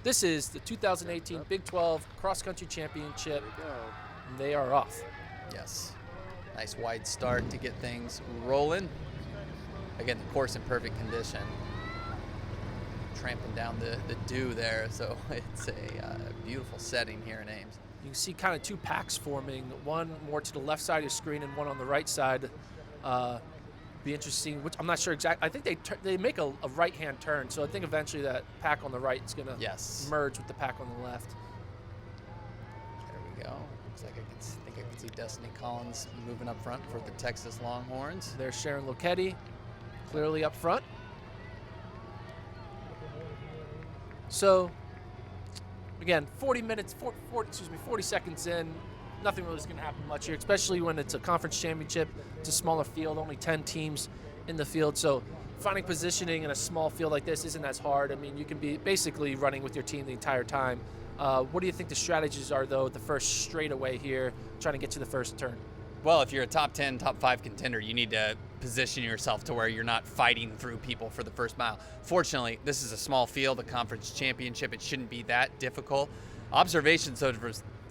This is the 2018 Big 12 Cross Country Championship. And they are off. Yes. Nice wide start to get things rolling. Again, the course in perfect condition. Tramping down the dew there, so it's a beautiful setting here in Ames. You can see kind of two packs forming, one more to the left side of the screen and one on the right side. Be interesting. Which I'm not sure exactly. I think they make a right-hand turn, so I think eventually that pack on the right is going to merge with the pack on the left. There we go. Looks like I can see Destiny Collins moving up front for the Texas Longhorns. There's Sharon Loketti, clearly up front. So, again, 40 seconds in, nothing really is going to happen much here, especially when it's a conference championship. It's a smaller field, only 10 teams in the field. So finding positioning in a small field like this isn't as hard. I mean, you can be basically running with your team the entire time. What do you think the strategies are, though, the first straightaway here, trying to get to the first turn? Well, if you're a top 10, top 5 contender, you need to position yourself to where you're not fighting through people for the first mile. Fortunately, this is a small field, a conference championship. It shouldn't be that difficult. Observations, so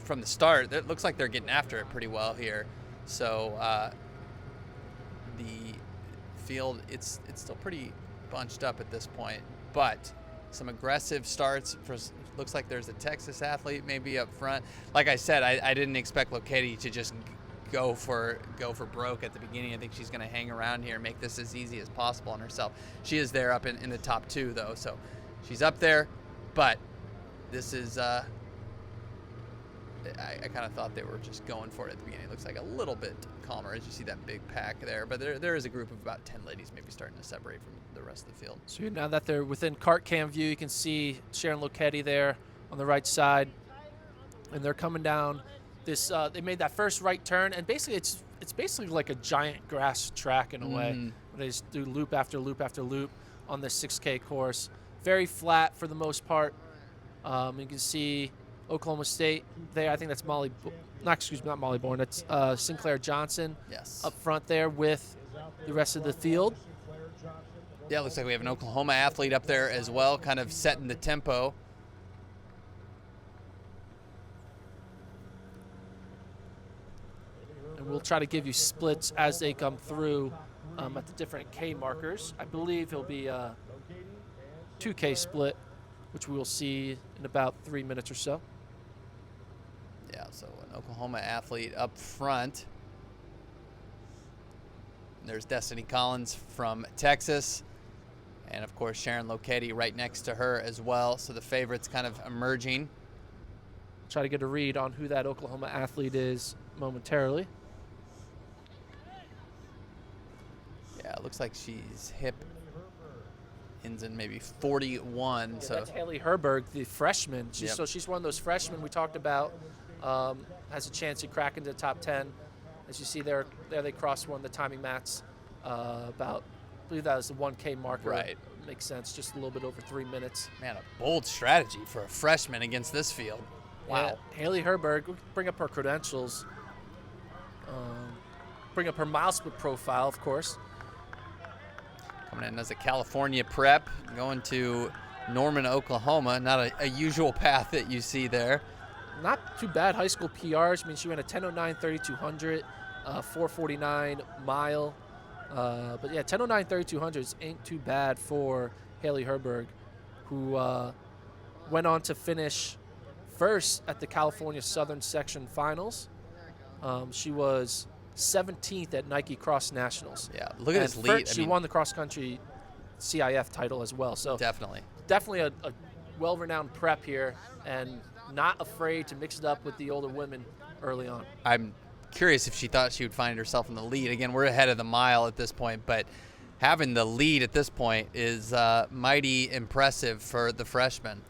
from the start, it looks like they're getting after it pretty well here. So the field, it's still pretty bunched up at this point, but some aggressive starts. Looks like there's a Texas athlete maybe up front. Like I said, I didn't expect Loketti to just go for broke at the beginning. I think she's going to hang around here and make this as easy as possible on herself. She is there up in the top 2, though, so she's up there. But this is I kind of thought they were just going for it at the beginning. It looks like a little bit calmer as you see that big pack there. But there is a group of about 10 ladies maybe starting to separate from the rest of the field. So now that they're within cart cam view, you can see Sharon Loketti there on the right side. And they're coming down this, they made that first right turn. And basically, it's basically like a giant grass track in a way. They just do loop after loop after loop on this 6K course. Very flat for the most part. You can see Oklahoma State there. I think that's not Molly Bourne. That's Sinclair Johnson up front there with the rest of the field. Yeah, it looks like we have an Oklahoma athlete up there as well, kind of setting the tempo. And we'll try to give you splits as they come through at the different K markers. I believe it'll be a 2K split, which we will see in about 3 minutes or so. Yeah, so an Oklahoma athlete up front. There's Destiny Collins from Texas. And, of course, Sharon Loketti right next to her as well. So the favorites kind of emerging. Try to get a read on who that Oklahoma athlete is momentarily. Yeah, it looks like she's hip. Ends in maybe 41. Yeah, so that's Haley Herberg, the freshman. So she's one of those freshmen we talked about. Has a chance to crack into the top 10. As you see there they crossed one of the timing mats about, I believe that was the 1K marker. Right. Makes sense, just a little bit over 3 minutes. Man, a bold strategy for a freshman against this field. Wow. Yeah, Haley Herberg, we'll bring up her credentials. Bring up her mile split profile, of course. Coming in as a California prep, going to Norman, Oklahoma. Not a usual path that you see there. Not too bad high school PRs. I mean, she ran a 10:09 3200, 4:49 mile. But yeah, 10:09 3200s ain't too bad for Haley Herberg, who went on to finish first at the California Southern Section Finals. She was 17th at Nike Cross Nationals. Yeah, look at this lead. She won the cross country CIF title as well. So definitely a well-renowned prep here, and not afraid to mix it up with the older women early on. I'm curious if she thought she would find herself in the lead. Again, we're ahead of the mile at this point, but having the lead at this point is mighty impressive for the freshman.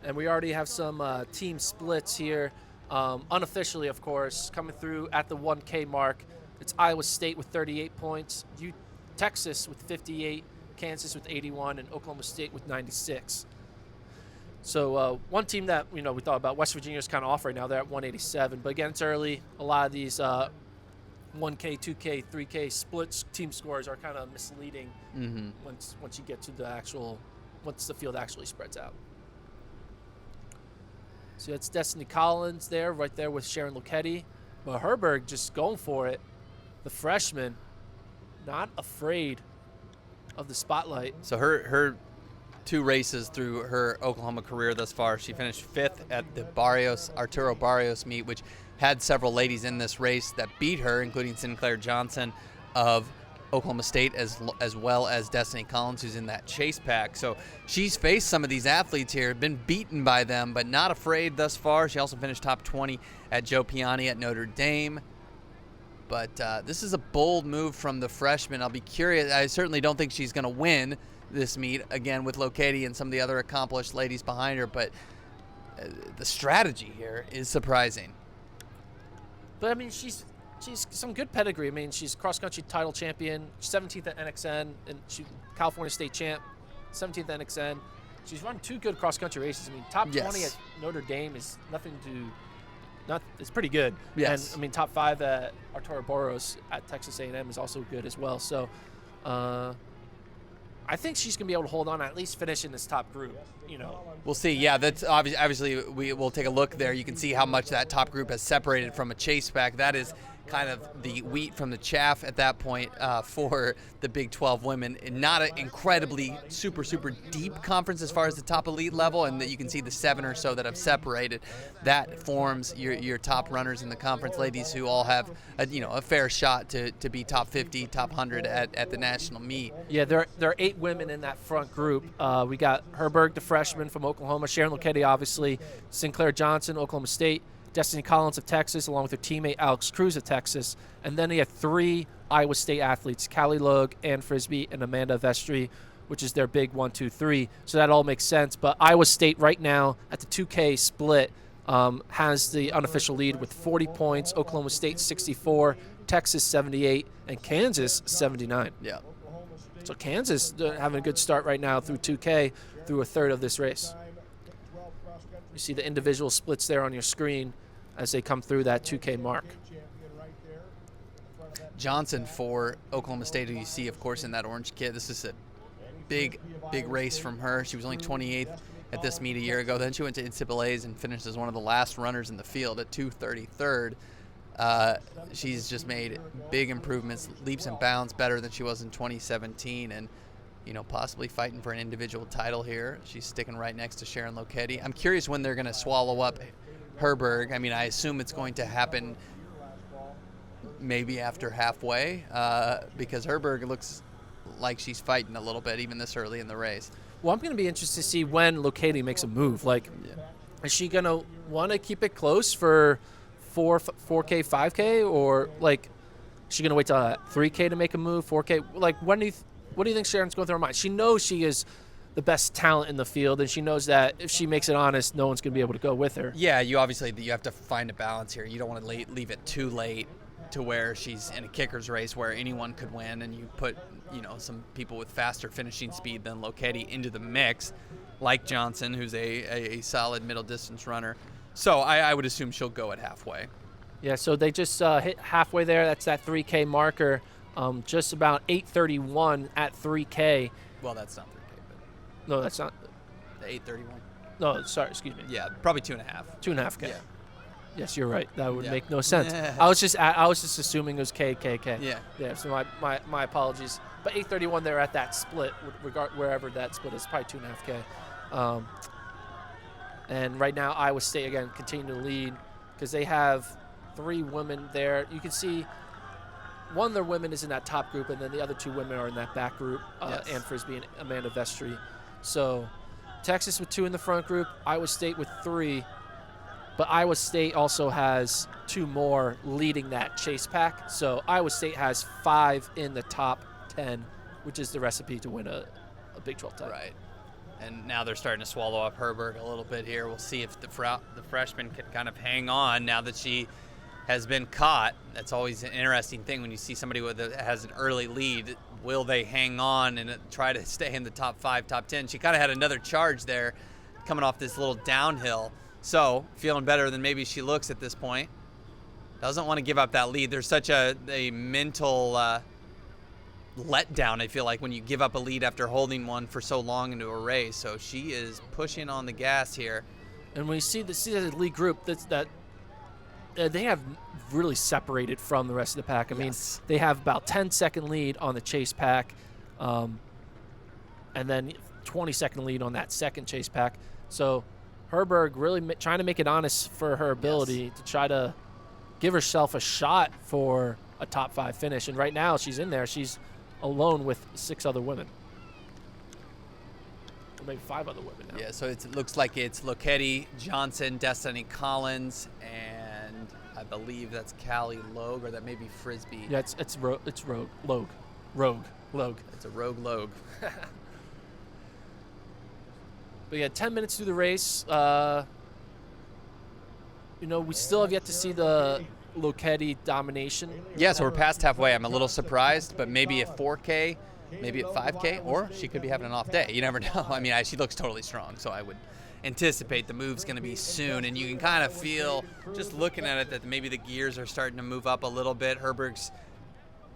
And we already have some team splits here. Unofficially, of course, coming through at the 1K mark. It's Iowa State with 38 points, Texas with 58, Kansas with 81, and Oklahoma State with 96. So one team that we thought about, West Virginia, is kind of off right now. They're at 187. But again, it's early. A lot of these 1K, 2K, 3K splits team scores are kind of misleading once you get to once the field actually spreads out. So that's Destiny Collins there, right there with Sharon Loketti. But Herberg just going for it. The freshman, not afraid of the spotlight. So her 2 races through her Oklahoma career thus far, she finished 5th at the Arturo Barrios meet, which had several ladies in this race that beat her, including Sinclair Johnson of Oklahoma State, as well as Destiny Collins, who's in that chase pack. So she's faced some of these athletes here, been beaten by them, but not afraid thus far. She also finished top 20 at Joe Piani at Notre Dame. But this is a bold move from the freshman. I'll be curious. I certainly don't think she's going to win this meet, again, with Loketti and some of the other accomplished ladies behind her. But the strategy here is surprising. But, I mean, she's some good pedigree. I mean, she's cross-country title champion, 17th at NXN, and she California State champ, 17th at NXN. She's run 2 good cross-country races. I mean, top 20 at Notre Dame is nothing to it's pretty good. Yes. And, I mean, top 5 at Arturo Barrios at Texas A&M is also good as well. So, I think she's going to be able to hold on, at least finish in this top group, you know. We'll see. Yeah, that's obviously we will take a look there. You can see how much that top group has separated from a chase pack. That is kind of the wheat from the chaff at that point for the Big 12 women. Not an incredibly super deep conference as far as the top elite level, and that you can see the 7 or so that have separated. That forms your top runners in the conference, ladies who all have a fair shot to be top 50, top 100 at the national meet. Yeah, there are 8 women in that front group. We got Herberg, the freshman from Oklahoma, Sharon Loketti, obviously, Sinclair Johnson, Oklahoma State, Destiny Collins of Texas, along with her teammate Alex Cruz of Texas. And then they have 3 Iowa State athletes, Callie Logue, Ann Frisbee, and Amanda Vestry, which is their big 1, 2, 3. So that all makes sense. But Iowa State right now at the 2K split has the unofficial lead with 40 points, Oklahoma State 64, Texas 78, and Kansas 79. Yeah. So Kansas having a good start right now through 2K, through a third of this race. You see the individual splits there on your screen as they come through that 2K mark. Johnson for Oklahoma State, who you see, of course, in that orange kit. This is a big race from her. She was only 28th at this meet a year ago. Then she went to NCAA's and finished as one of the last runners in the field at 233rd. She's just made big improvements, leaps and bounds better than she was in 2017, and possibly fighting for an individual title here. She's sticking right next to Sharon Loketti. I'm curious when they're going to swallow up Herberg. I mean, I assume it's going to happen maybe after halfway because Herberg looks like she's fighting a little bit even this early in the race. Well, I'm going to be interested to see when Loketti makes a move. Like, is she going to want to keep it close for 4K, 5K, or like, is she going to wait till 3K to make a move, 4K? Like, what do you think Sharon's going through her mind? She knows she is the best talent in the field, and she knows that if she makes it honest, no one's going to be able to go with her. Yeah, you have to find a balance here. You don't want to leave it too late to where she's in a kicker's race where anyone could win, and you put some people with faster finishing speed than Loketti into the mix, like Johnson, who's a solid middle distance runner. So I would assume she'll go at halfway. Yeah, so they just hit halfway there. That's that 3K marker. Just about 8:31 at 3K. Well, that's not 3K, but No, that's not. the 8:31. No, sorry, excuse me. Yeah, probably 2.5. 2.5K. Yeah. Yes, you're right. That would Yeah. make no sense. I was just assuming it was KKK. Yeah. Yeah. So my apologies. But 8:31, they're at that split, wherever that split is, probably 2.5K. And right now, Iowa State again continue to lead because they have 3 women there. You can see one of their women is in that top group, and then the other 2 women are in that back group, Yes. Ann Frisbee and Amanda Vestry. So Texas with 2 in the front group, Iowa State with 3. But Iowa State also has 2 more leading that chase pack. So Iowa State has 5 in the top 10, which is the recipe to win a Big 12 title. Right. And now they're starting to swallow up Herberg a little bit here. We'll see if the freshman can kind of hang on now that she has been caught. That's always an interesting thing when you see somebody has an early lead. Will they hang on and try to stay in the top 5, top 10? She kind of had another charge there coming off this little downhill. So feeling better than maybe she looks at this point. Doesn't want to give up that lead. There's such a mental letdown, I feel like, when you give up a lead after holding one for so long into a race. So she is pushing on the gas here. And when you see the lead group, they have really separated from the rest of the pack. I mean, they have about 10-second lead on the chase pack, and then 20-second lead on that second chase pack. So Herberg really trying to make it honest for her ability to try to give herself a shot for a top 5 finish. And right now she's in there. She's alone with 6 other women. Or maybe 5 other women now. Yeah, so it looks like it's Loketti, Johnson, Destiny Collins, and I believe that's Callie Logue, or that may be Frisbee. Yeah, it's Rogue. It's Rogue. Logue. It's a Rogue Logue. But yeah, 10 minutes through the race. We still have yet to see the Loketti domination. Yeah, so we're past halfway. I'm a little surprised, but maybe at 4K, maybe at 5K, or she could be having an off day. You never know. I mean, she looks totally strong, so I would anticipate the move's going to be soon. And you can kind of feel, just looking at it, that maybe the gears are starting to move up a little bit. Herberg's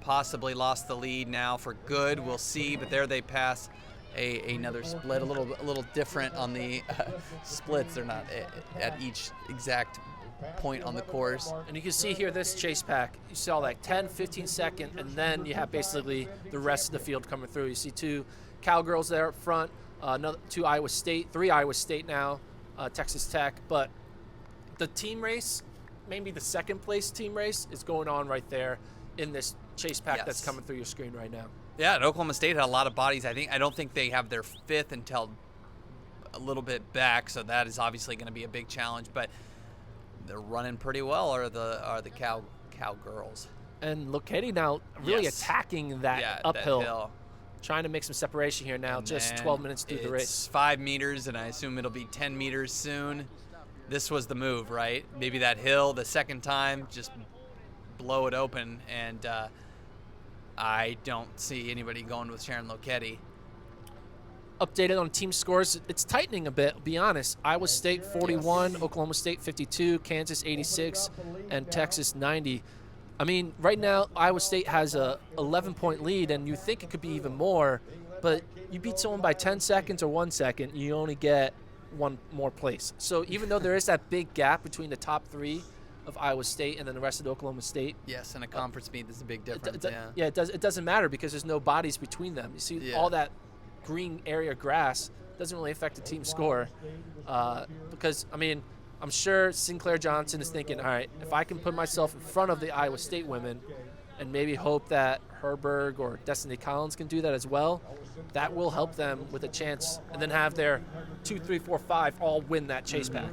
possibly lost the lead now for good. We'll see, but there they pass another split, a little different on the splits. They're not at each exact point on the course. And you can see here this chase pack, you saw like 10, 15 second, and then you have basically the rest of the field coming through. You see 2 Cowgirls there up front, 2 Iowa State, 3 Iowa State now, Texas Tech. But the team race, maybe the second place team race, is going on right there in this chase pack that's coming through your screen right now. Yeah, and Oklahoma State had a lot of bodies. I don't think they have their 5th until a little bit back, so that is obviously going to be a big challenge. But they're running pretty well, are the Cowgirls. And Loketti now really attacking that uphill, trying to make some separation here now, and just 12 minutes through the race. It's 5 meters, and I assume it'll be 10 meters soon. This was the move, right? Maybe that hill the second time, just blow it open, and I don't see anybody going with Sharon Loketti. Updated on team scores, it's tightening a bit, be honest. Iowa State 41, Oklahoma State 52, Kansas 86, and Texas 90. I mean, right now, Iowa State has a 11-point lead, and you think it could be even more, but you beat someone by 10 seconds or 1 second, you only get 1 more place. So even though there is that big gap between the top 3 of Iowa State and then the rest of the Oklahoma State. Yes, and a conference meet is a big difference. It doesn't matter because there's no bodies between them. You see all that green area grass doesn't really affect the team score because, I mean, I'm sure Sinclair Johnson is thinking, all right, if I can put myself in front of the Iowa State women and maybe hope that Herberg or Destiny Collins can do that as well, that will help them with a chance, and then have their 2, 3, 4, 5 all win that chase pack.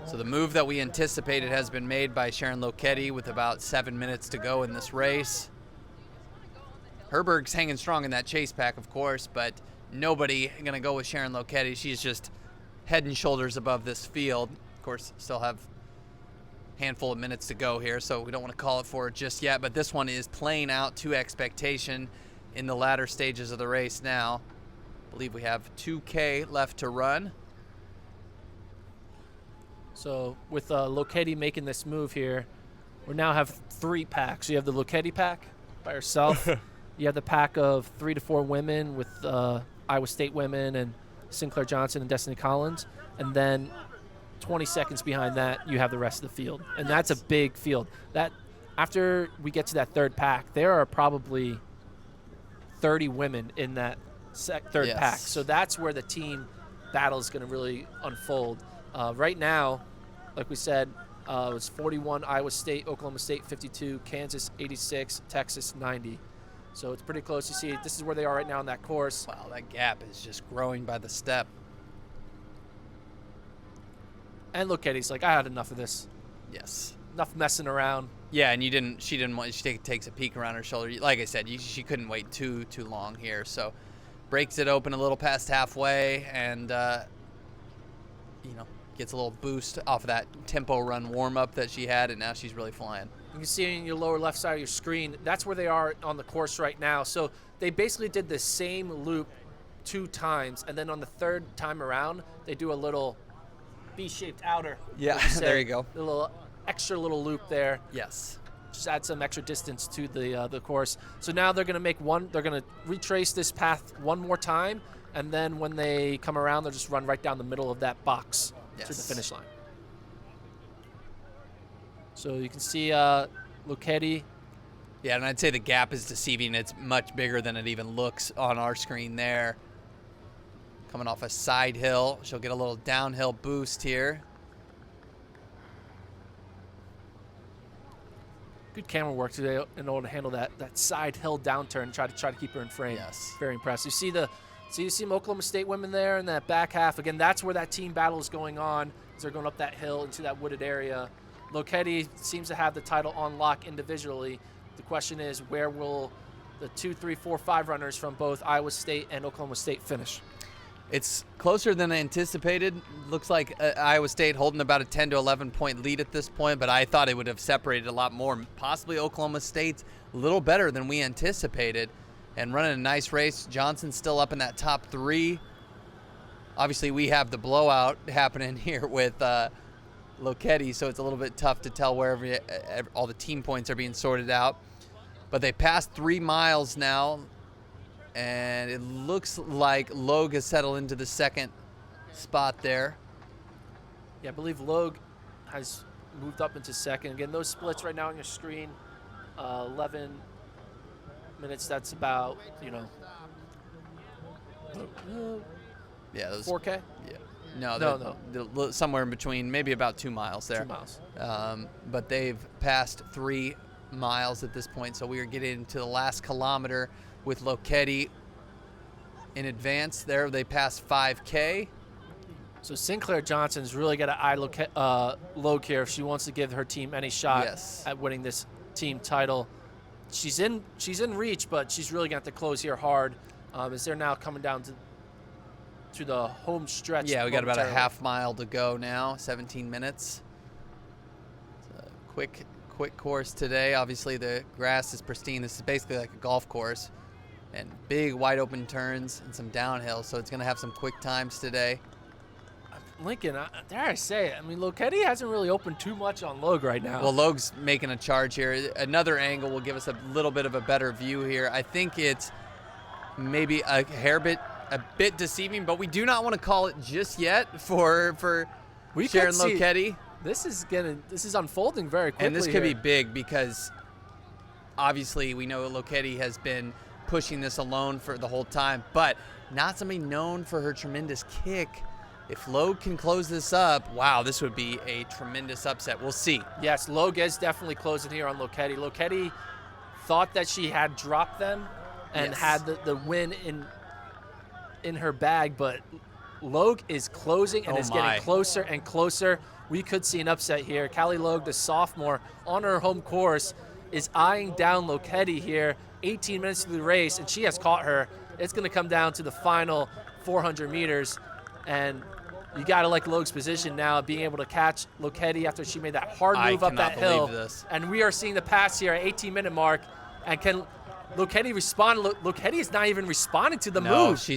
So the move that we anticipated has been made by Sharon Loketti with about 7 minutes to go in this race. Herberg's hanging strong in that chase pack, of course, but nobody going to go with Sharon Loketti. She's just head and shoulders above this field. Of course, still have a handful of minutes to go here, so we don't want to call it for it just yet, but this one is playing out to expectation in the latter stages of the race now. I believe we have 2K left to run. So with Loketti making this move here, we now have 3 packs. You have the Loketti pack by herself. You have the pack of 3 to 4 women with Iowa State women and Sinclair Johnson and Destiny Collins. And then 20 seconds behind that, you have the rest of the field. And that's a big field. That after we get to that 3rd pack, there are probably 30 women in that 3rd pack. So that's where the team battle is going to really unfold. Right now, like we said, it was 41 Iowa State, Oklahoma State 52, Kansas 86, Texas 90. So it's pretty close. You see, this is where they are right now on that course. Wow, that gap is just growing by the step. And Loketti's like, I had enough of this. Yes. Enough messing around. Yeah, and she didn't want. She takes a peek around her shoulder. Like I said, she couldn't wait too long here. So breaks it open a little past halfway, and gets a little boost off of that tempo run warm up that she had, and now she's really flying. You can see in your lower left side of your screen, that's where they are on the course right now. So they basically did the same loop 2 times, and then on the 3rd time around, they do a little V-shaped outer. Yeah, there you go. A little extra little loop there. Yes. Just add some extra distance to the course. So now they're going to make they're going to retrace this path one more time, and then when they come around, they'll just run right down the middle of that box to the finish line. So you can see Loketti. Yeah, and I'd say the gap is deceiving. It's much bigger than it even looks on our screen there. Coming off a side hill. She'll get a little downhill boost here. Good camera work today in order to handle that side hill downturn. Try to keep her in frame. Yes. Very impressive. You see Oklahoma State women there in that back half. Again, that's where that team battle is going on as they're going up that hill into that wooded area. Loketti seems to have the title on lock individually. The question is, where will the 2, 3, 4, 5 runners from both Iowa State and Oklahoma State finish? It's closer than I anticipated. Looks like Iowa State holding about a 10 to 11 point lead at this point, but I thought it would have separated a lot more. Possibly Oklahoma State's a little better than we anticipated and running a nice race. Johnson's still up in that top 3. Obviously, we have the blowout happening here with Loketti, so it's a little bit tough to tell where all the team points are being sorted out. But they passed 3 miles now, and it looks like Logue has settled into the second spot there. Yeah, I believe Logue has moved up into second. Again, those splits right now on your screen, 11 minutes, that's about, Yeah, those 4K? Yeah. No. Somewhere in between, maybe about 2 miles there. 2 miles. But they've passed 3 miles at this point, so we are getting into the last kilometer with Loketti in advance there. They passed 5K. So Sinclair Johnson's really got to eye Logue here if she wants to give her team any shot at winning this team title. She's in reach, but she's really going to have to close here hard as they're now coming down to the home stretch. Yeah, we got about a half mile to go now, 17 minutes. It's a quick course today. Obviously, the grass is pristine. This is basically like a golf course. And big, wide open turns and some downhill, so it's going to have some quick times today. Lincoln, dare I say it, Loketti hasn't really opened too much on Logue right now. Well, Logue's making a charge here. Another angle will give us a little bit of a better view here. I think it's maybe a bit deceiving, but we do not want to call it just yet for Sharon Loketti. This is unfolding very quickly. And this could be big because obviously we know Loketti has been pushing this alone for the whole time, but not somebody known for her tremendous kick. If Logue can close this up, wow, this would be a tremendous upset. We'll see. Yes, Logue is definitely closing here on Loketti. Loketti thought that she had dropped them and had the win in her bag, but Logue is closing and is getting closer and closer. We could see an upset here. Callie Logue, the sophomore, on her home course, is eyeing down Loketti here, 18 minutes into the race, and she has caught her. It's going to come down to the final 400 meters, and you got to like Logue's position now, being able to catch Loketti after she made that hard move up that hill. And we are seeing the pass here at 18-minute mark, and can Loketti respond? Loketti is not even responding to the move. She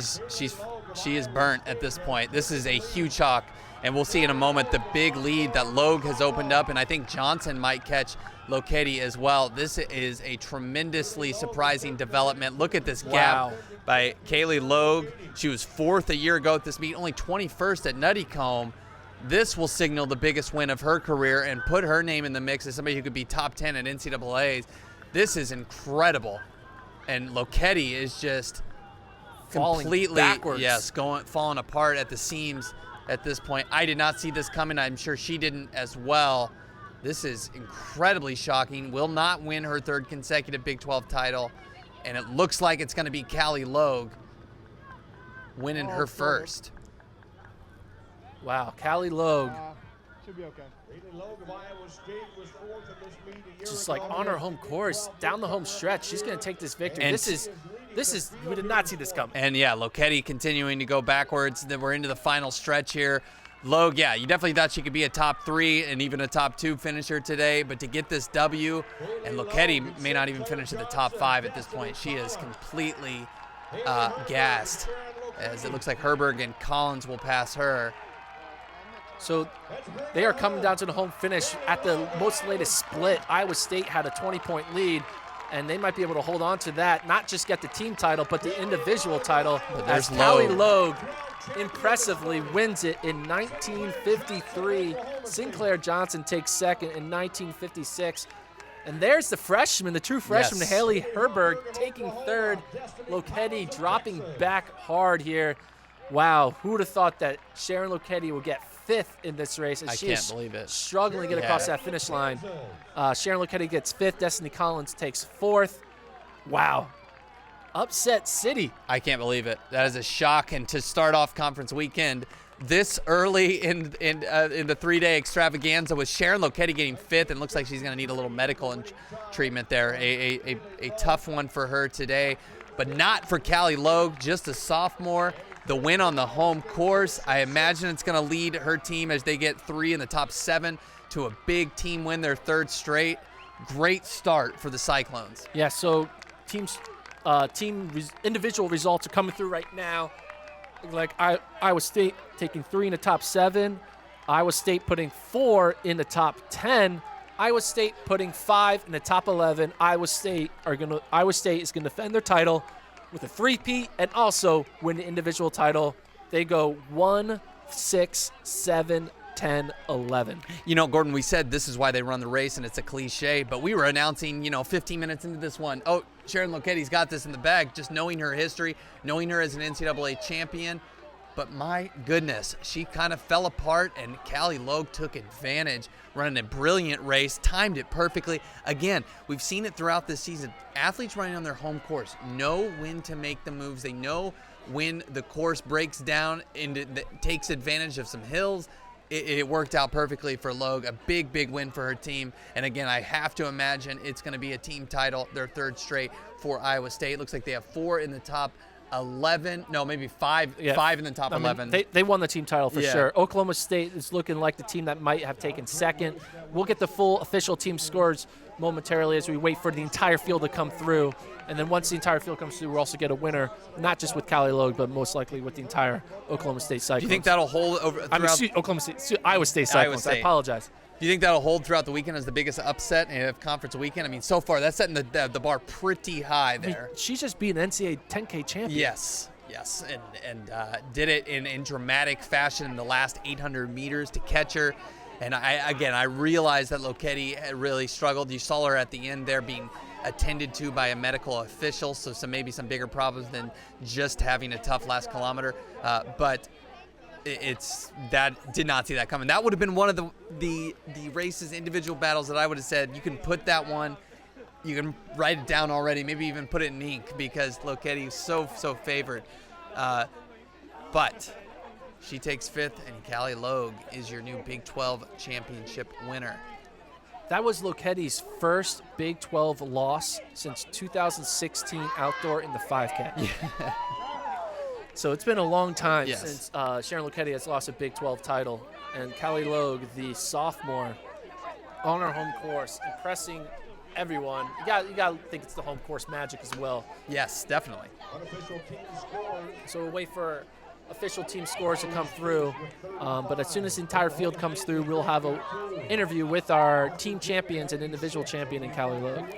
is burnt at this point. This is a huge shock, and we'll see in a moment the big lead that Logue has opened up, and I think Johnson might catch Loketti as well. This is a tremendously surprising development. Look at this gap by Kaylee Logue. She was 4th a year ago at this meet, only 21st at Nuttycombe. This will signal the biggest win of her career and put her name in the mix as somebody who could be top 10 at NCAAs. This is incredible. And Loketti is just completely backwards. falling apart at the seams at this point. I did not see this coming. I'm sure she didn't as well. This is incredibly shocking. Will not win her 3rd consecutive Big 12 title, and it looks like it's going to be Callie Logue winning her first. Wow, Callie Logue. Should be okay. Just like on her home course, down the home stretch, she's going to take this victory. And this is we did not see this coming. And yeah, Loketti continuing to go backwards. Then we're into the final stretch here. Logue, yeah, you definitely thought she could be a top 3 and even a top 2 finisher today, but to get this W, and Loketti may not even finish at the top 5 at this point. She is completely gassed, as it looks like Herberg and Collins will pass her. So they are coming down to the home finish at the most latest split. Iowa State had a 20-point lead, and they might be able to hold on to that, not just get the team title, but the individual title. But there's Callie Logue impressively wins it in 1953. Sinclair Johnson takes second in 1956. And there's the freshman, the true freshman, Yes. Haley Herberg, taking third. Loketti dropping back hard here. Wow, who would have thought that Sharon Loketti would get fifth in this race? And I she can't is believe it. struggling to get across that finish line. Sharon Loketti gets fifth. Destiny Collins takes fourth. Wow. Upset City. I can't believe it. That is a shock. And to start off conference weekend this early in the 3-day extravaganza with Sharon Loketti getting fifth, and looks like she's going to need a little medical treatment there. A tough one for her today, but not for Callie Logue, just a sophomore. The win on the home course, I imagine it's going to lead her team as they get 3 in the top 7 to a big team win, their 3rd straight. Great start for the Cyclones. Yeah, so individual results are coming through right now. Like Iowa State taking 3 in the top 7. Iowa State putting 4 in the top 10. Iowa State putting 5 in the top 11. Iowa State is gonna defend their title with a 3-peat and also win the individual title. They go 1, 6, 7, 10, 11. You know, Gordon, we said this is why they run the race, and it's a cliche, but we were announcing, 15 minutes into this one, oh, Sharon Loketti's got this in the bag, just knowing her history, knowing her as an NCAA champion. But my goodness, she kind of fell apart, and Callie Logue took advantage, running a brilliant race, timed it perfectly. Again, we've seen it throughout this season. Athletes running on their home course know when to make the moves. They know when the course breaks down and takes advantage of some hills. It worked out perfectly for Logue. A big, big win for her team. And again, I have to imagine it's going to be a team title, their 3rd straight for Iowa State. Looks like they have 4 in the top 11. No, maybe 5. Yeah. 5 in the top 11. They won the team title for Yeah. sure. Oklahoma State is looking like the team that might have taken second. We'll get the full official team scores momentarily as we wait for the entire field to come through. And then once the entire field comes through, we'll also get a winner, not just with Callie Logue, but most likely with the entire Oklahoma State Cyclones. Do you think that'll hold over throughout? Iowa State Cyclones. State. I apologize. Do you think that'll hold throughout the weekend as the biggest upset of conference weekend? I mean, so far that's setting the bar pretty high there. I mean, she's just being an NCAA 10K champion. Yes, and did it in dramatic fashion in the last 800 meters to catch her. And I realized that Loketti had really struggled. You saw her at the end there being attended to by a medical official, so maybe some bigger problems than just having a tough last kilometer. But that did not see that coming. That would have been one of the race's individual battles that I would have said you can put that one. You can write it down already, maybe even put it in ink because Loketti is so favored. But she takes 5th, and Callie Logue is your new Big 12 championship winner. That was Loketti's first Big 12 loss since 2016 outdoor in the 5K. Yeah. So it's been a long time since Sharon Loketti has lost a Big 12 title. And Callie Logue, the sophomore, on her home course, impressing everyone. You got to think it's the home course magic as well. Yes, definitely. So we'll wait for official team scores to come through. But as soon as the entire field comes through, we'll have an interview with our team champions and individual champion in Callie Logue.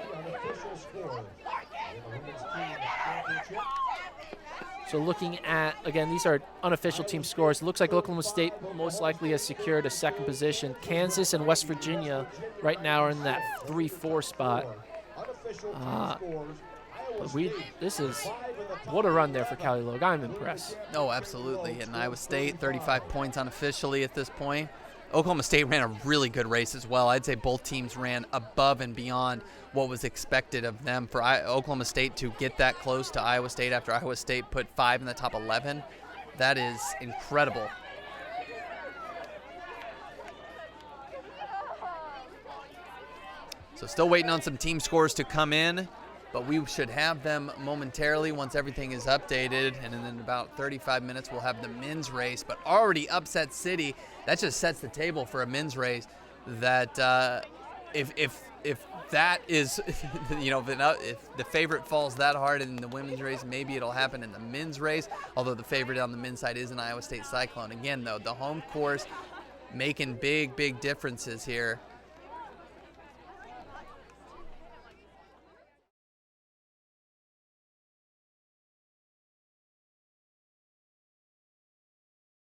So looking at, again, these are unofficial team scores. It looks like Oklahoma State most likely has secured a 2nd position. Kansas and West Virginia right now are in that 3-4 spot. What a run there for Callie Logue. I'm impressed. Oh, absolutely. And Iowa State, 35 points unofficially at this point. Oklahoma State ran a really good race as well. I'd say both teams ran above and beyond what was expected of them. For Oklahoma State to get that close to Iowa State after Iowa State put 5 in the top 11, that is incredible. So still waiting on some team scores to come in, but we should have them momentarily once everything is updated. And in about 35 minutes, we'll have the men's race. But already Upset City, that just sets the table for a men's race. That if that is, if the favorite falls that hard in the women's race, maybe it'll happen in the men's race. Although the favorite on the men's side is an Iowa State Cyclone. Again, though, the home course making big differences here.